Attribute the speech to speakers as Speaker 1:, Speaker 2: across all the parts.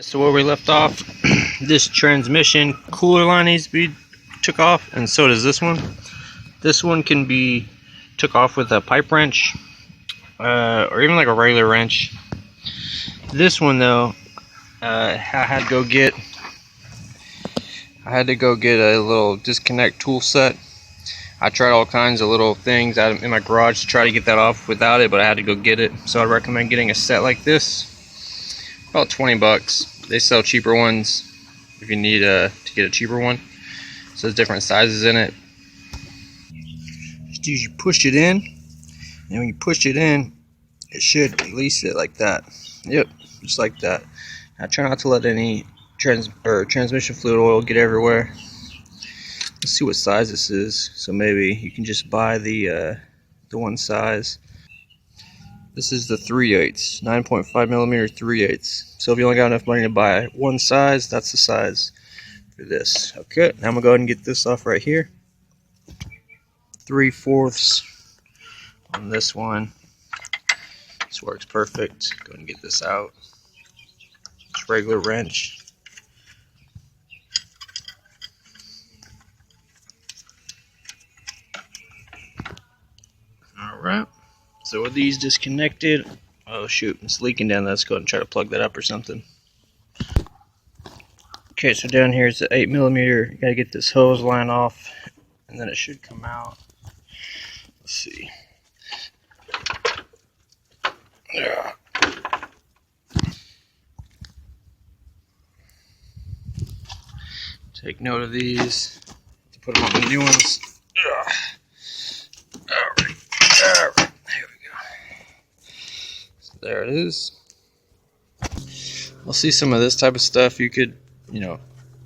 Speaker 1: So where we left off, this transmission cooler line needs to be took off, and so does this one. This one can be took off with a pipe wrench, or even like a regular wrench. This one though, I had to go get a little disconnect tool set. I tried all kinds of little things out in my garage to try to get that off without it, but I had to go get it. So I recommend getting a set like this. About 20 bucks. They sell cheaper ones if you need to get a cheaper one. So there's different sizes in it. Just usually push it in, and when you push it in, it should release it like that. Yep, just like that. Now try not to let any transmission fluid oil get everywhere. Let's see what size this is. So maybe you can just buy the one size. This is the 3/8, 9.5 millimeter 3/8. So if you only got enough money to buy one size, that's the size for this. Okay, now I'm gonna go ahead and get this off right here. 3/4 on this one. This works perfect. Go ahead and get this out. Just regular wrench. All right. So with these disconnected, oh shoot, it's leaking down there. Let's go ahead and try to plug that up or something. Okay, so down here is the 8 millimeter. You gotta get this hose line off, and then it should come out. Let's see. Yeah. Take note of these to put them on the new ones. Alright. There it is. I'll see some of this type of stuff. You could,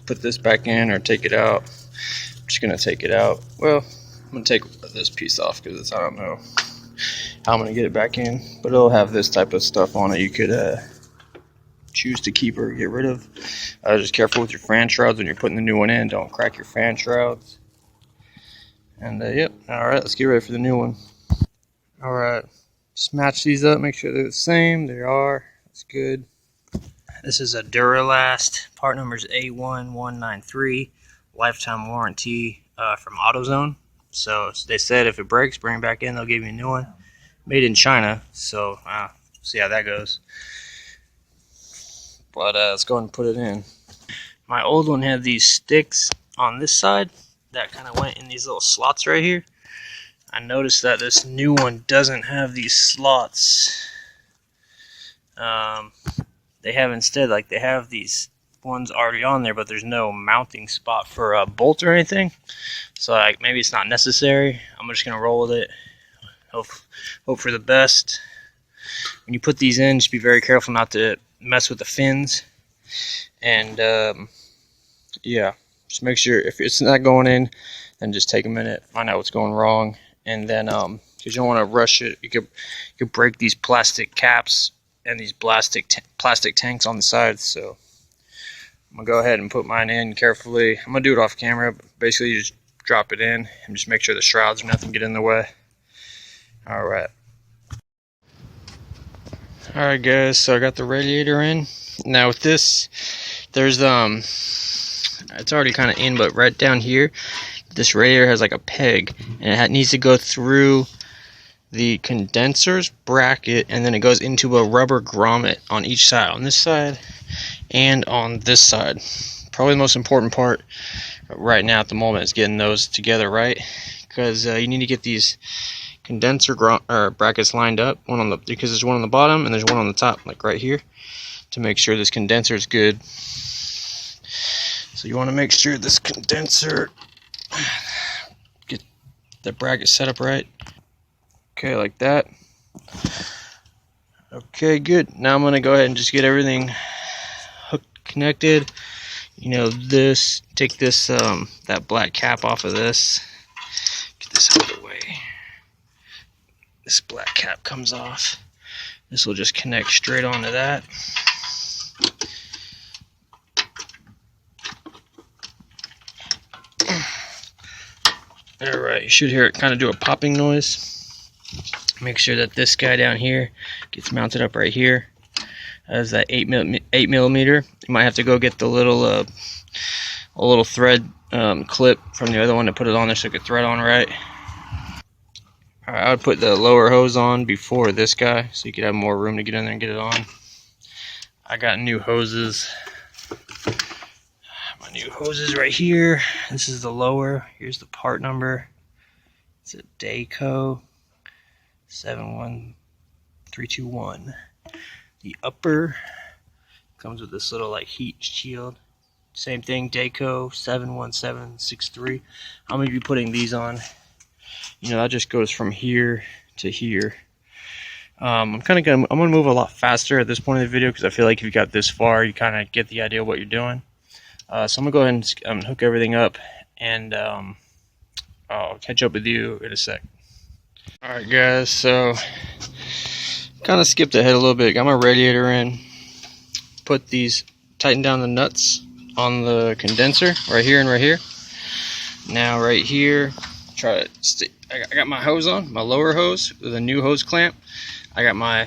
Speaker 1: put this back in or take it out. I'm just gonna take it out. Well, I'm gonna take this piece off because I don't know how I'm gonna get it back in. But it'll have this type of stuff on it. You could choose to keep or get rid of. Just careful with your fan shrouds when you're putting the new one in. Don't crack your fan shrouds. And yep. All right, let's get ready for the new one. All right. Just match these up, make sure they're the same. They are. That's good. This is a Duralast. Part number is A1193. Lifetime warranty from AutoZone. So they said if it breaks, bring it back in. They'll give you a new one. Made in China. So see how that goes. But let's go ahead and put it in. My old one had these sticks on this side that kind of went in these little slots right here. I noticed that this new one doesn't have these slots. They have instead, they have these ones already on there, but there's no mounting spot for a bolt or anything. So maybe it's not necessary. I'm just gonna roll with it. Hope for the best. When you put these in, just be very careful not to mess with the fins. And yeah, just make sure if it's not going in, then just take a minute, find out what's going wrong. And then, because you don't want to rush it, you could break these plastic caps and these plastic tanks on the sides. So I'm gonna go ahead and put mine in carefully. I'm gonna do it off camera, but basically you just drop it in and just make sure the shrouds or nothing get in the way. All right, guys. So I got the radiator in. Now with this, there's it's already kind of in, but right down here, this radiator has like a peg, and it needs to go through the condenser's bracket, and then it goes into a rubber grommet on each side, on this side and on this side. Probably the most important part right now at the moment is getting those together right, because you need to get these condenser brackets lined up. Because there's one on the bottom and there's one on the top, like right here, to make sure this condenser is good. So you want to make sure this condenser, get the bracket set up right. Okay, like that. Okay, good. Now I'm going to go ahead and just get everything hooked, connected. Take this, that black cap off of this. Get this out of the way. This black cap comes off. This will just connect straight onto that. Alright, you should hear it kind of do a popping noise. Make sure that this guy down here gets mounted up right here. Has that 8mm. You might have to go get the little a little thread clip from the other one to put it on there so it could thread on right. Alright, I would put the lower hose on before this guy so you could have more room to get in there and get it on. I got new hoses. My new hoses right here. This is the lower. Here's the part number. It's a Dayco 71321. The upper comes with this little like heat shield. Same thing, Dayco 71763. I'm going to be putting these on. You know, that just goes from here to here. I'm gonna move a lot faster at this point in the video because I feel like if you got this far, you kind of get the idea of what you're doing. So I'm gonna go ahead and hook everything up, and I'll catch up with you in a sec. All right, guys. So kind of skipped ahead a little bit. Got my radiator in. Put these, tighten down the nuts on the condenser right here and right here. Now right here, I got my hose on, my lower hose with a new hose clamp. I got my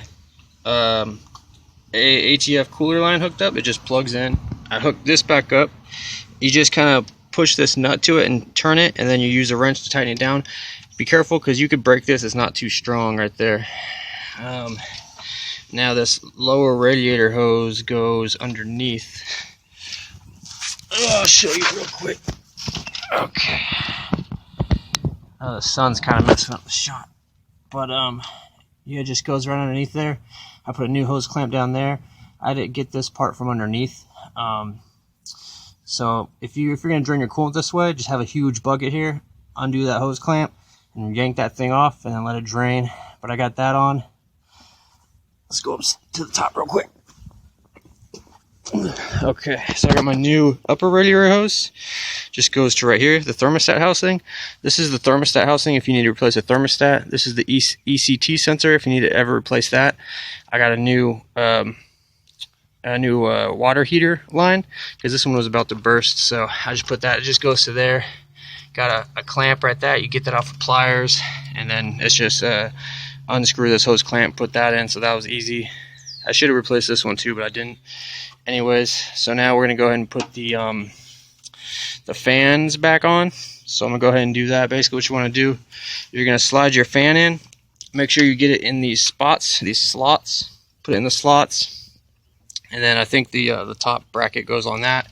Speaker 1: ATF cooler line hooked up. It just plugs in. I hooked this back up. You just kind of push this nut to it and turn it, and then you use a wrench to tighten it down. Be careful because you could break this. It's not too strong right there. Now this lower radiator hose goes underneath. I'll show you real quick. Okay. The sun's kind of messing up the shot, but yeah, it just goes right underneath there. I put a new hose clamp down there. I didn't get this part from underneath. So if you're gonna drain your coolant this way, just have a huge bucket here, undo that hose clamp, and yank that thing off, and then let it drain. But I got that on. Let's go up to the top real quick. Okay, so I got my new upper radiator hose. Just goes to right here, the thermostat housing. This is the thermostat housing if you need to replace a thermostat. This is the ECT sensor if you need to ever replace that. I got a new water heater line because this one was about to burst, so I just put that. It just goes to there. Got a clamp right there. You get that off with pliers, and then it's just unscrew this hose clamp, put that in. So that was easy. I should have replaced this one too, but I didn't. Anyways, so now we're gonna go ahead and put the fans back on. So I'm gonna go ahead and do that. Basically, what you want to do, you're gonna slide your fan in. Make sure you get it in these spots, these slots. Put it in the slots, and then I think the top bracket goes on that.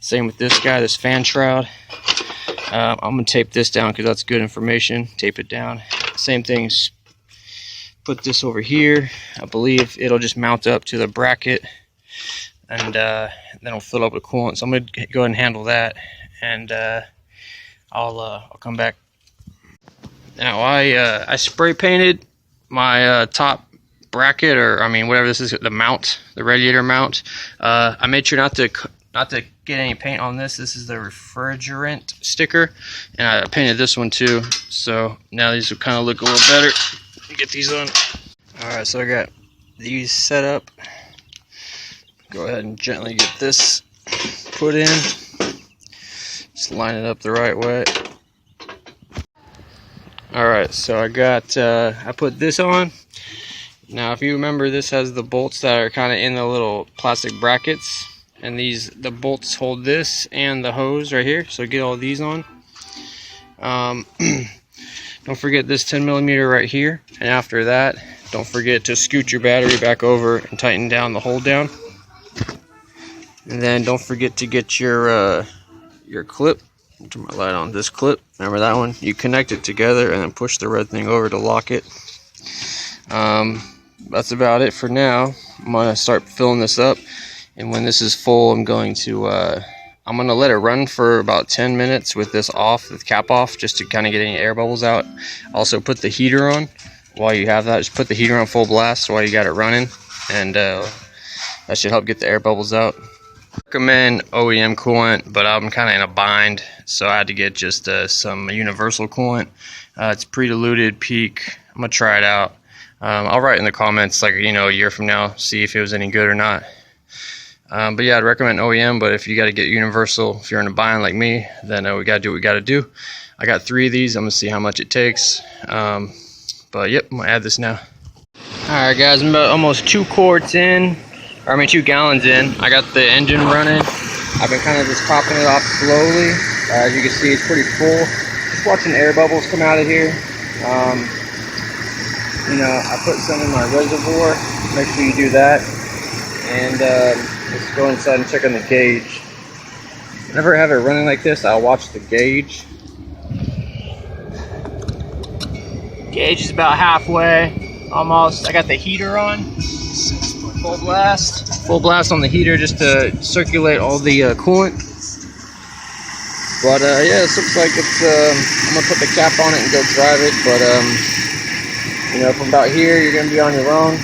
Speaker 1: Same with this guy, this fan shroud. I'm gonna tape this down because that's good information. Tape it down. Same thing. Put this over here. I believe it'll just mount up to the bracket, and then it'll fill up with coolant. So I'm gonna go ahead and handle that, and I'll come back. Now I spray painted my top bracket, or I mean whatever this is, the mount, the radiator mount. I made sure not to get any paint on this. This is the refrigerant sticker, and I painted this one too. So now these will kind of look a little better. Get these on. Alright, so I got these set up. Go ahead and gently get this put in. Just line it up the right way. Alright, so I put this on. Now if you remember, this has the bolts that are kind of in the little plastic brackets, and the bolts hold this and the hose right here. So get all these on. Don't forget this 10mm right here, and after that, don't forget to scoot your battery back over and tighten down the hold down. And then don't forget to get your clip. Turn my light on. This clip, remember that one? You connect it together and then push the red thing over to lock it. That's about it for now. I'm gonna start filling this up, and when this is full, I'm gonna let it run for about 10 minutes with this off, the cap off, just to kind of get any air bubbles out. Also put the heater on while you have that. Just put the heater on full blast while you got it running, and that should help get the air bubbles out. I recommend OEM coolant, but I'm kind of in a bind, so I had to get just some universal coolant. It's pre-diluted Peak. I'm gonna try it out. I'll write in the comments, like, you know, a year from now, see if it was any good or not. But yeah, I'd recommend OEM, but if you got to get universal, if you're in a bind like me, then we got to do what we got to do. I got 3 of these. I'm going to see how much it takes. But yep, I'm going to add this now. Alright guys, I'm about almost 2 quarts in. or I mean 2 gallons in. I got the engine running. I've been kind of just topping it off slowly. As you can see, it's pretty full. Just watching air bubbles come out of here. You know, I put some in my reservoir. Make sure you do that. And let's go inside and check on the gauge. Whenever I have it running like this, I'll watch the gauge. Gauge is about halfway, almost. I got the heater on, full blast on the heater just to circulate all the coolant. But yeah, this looks like it's. I'm gonna put the cap on it and go drive it. But you know, from about here, you're gonna be on your own.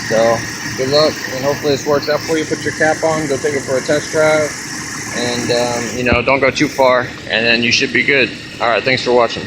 Speaker 1: So good luck, and hopefully this works out for you. Put your cap on, go take it for a test drive, and you know, don't go too far, and then you should be good. All right, thanks for watching.